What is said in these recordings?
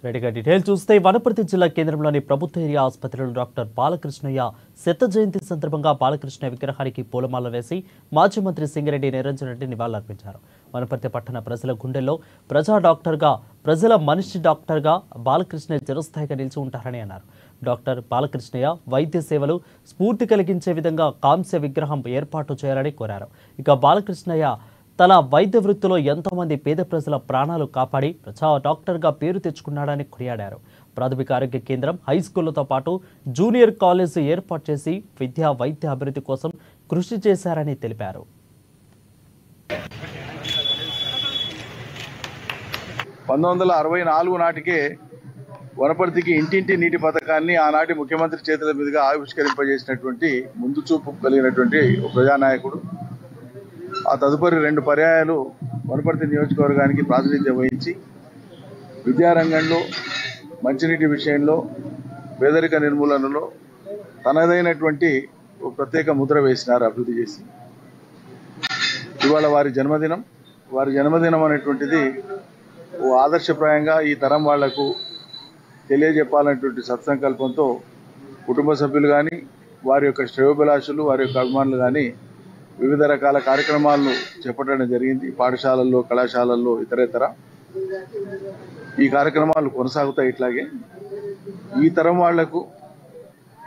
రెడీగా డీటెయిల్ చూస్తే వనపర్తి జిల్లా కేంద్రంలోని ప్రభుత్వ ఏరియా ఆసుపత్రిలో డాక్టర్ బాలకృష్ణయ్య శత జయంతి సందర్భంగా బాలకృష్ణ విగ్రహానికి పూలమాల వేసి మాజీ మంత్రి సింగిరెడ్డి నిరంజన్ రెడ్డి నివాళులర్పించారు. వనపర్తి పట్టణ ప్రజల గుండెల్లో ప్రజా డాక్టర్గా, ప్రజల మనిషి డాక్టర్గా బాలకృష్ణ చిరస్థాయిగా నిలిచి ఉంటారని అన్నారు. డాక్టర్ బాలకృష్ణయ్య వైద్య సేవలు స్ఫూర్తి కలిగించే విధంగా కాంస్య విగ్రహం ఏర్పాటు చేయాలని కోరారు. ఇక బాలకృష్ణయ్య తన వైద్య వృత్తిలో ఎంతో మంది పేద ప్రజల ప్రాణాలు కాపాడి ప్రజా డాక్టర్గా పేరు తెచ్చుకున్నాడని కొనియాడారు. ప్రాథమిక ఆరోగ్య కేంద్రం, హై స్కూళ్లతో పాటు జూనియర్ కాలేజ్ ఏర్పాటు చేసి విద్యా వైద్య అభివృద్ధి కోసం కృషి చేశారని తెలిపారు. 1964 నాటికే వనపర్తికి ఇంటింటి నీటి పథకాన్ని ఆనాటి ముఖ్యమంత్రి చేతుల మీదుగా ఆవిష్కరింపజేసినటువంటి ముందు చూపు కలిగినటువంటి ప్రజానాయకుడు. ఆ తదుపరి 2 పర్యాయాలు వనపర్తి నియోజకవర్గానికి ప్రాతినిధ్యం వహించి విద్యారంగంలో, మంచినీటి విషయంలో, పేదరిక నిర్మూలనలో తనదైనటువంటి ఒక ప్రత్యేక ముద్ర వేసినారు, అభివృద్ధి చేసి. ఇవాళ వారి జన్మదినం అనేటువంటిది ఓ ఆదర్శప్రాయంగా ఈ తరం వాళ్లకు తెలియజెప్పాలనేటువంటి సత్సంకల్పంతో కుటుంబ సభ్యులు కానీ, వారి యొక్క శ్రేయోభిలాషులు, వారి యొక్క అభిమానులు కానీ వివిధ రకాల కార్యక్రమాలను చేపట్టడం జరిగింది. పాఠశాలల్లో, కళాశాలల్లో, ఇతరేతర ఈ కార్యక్రమాలు కొనసాగుతాయి. ఇట్లాగే ఈ తరం వాళ్లకు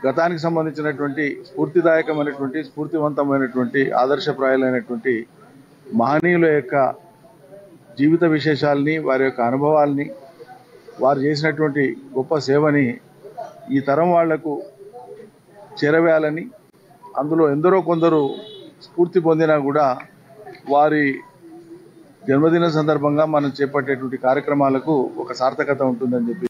గతానికి సంబంధించినటువంటి స్ఫూర్తిదాయకమైనటువంటి, స్ఫూర్తివంతమైనటువంటి, ఆదర్శప్రాయాలైనటువంటి మహనీయుల యొక్క జీవిత విశేషాలని, వారి యొక్క అనుభవాల్ని, వారు చేసినటువంటి గొప్ప సేవని ఈ తరం వాళ్లకు చేరవేయాలని, అందులో ఎందరో కొందరు స్ఫూర్తి పొందినా కూడా వారి జన్మదిన సందర్భంగా మనం చేపట్టేటువంటి కార్యక్రమాలకు ఒక సార్థకత ఉంటుందని చెప్పి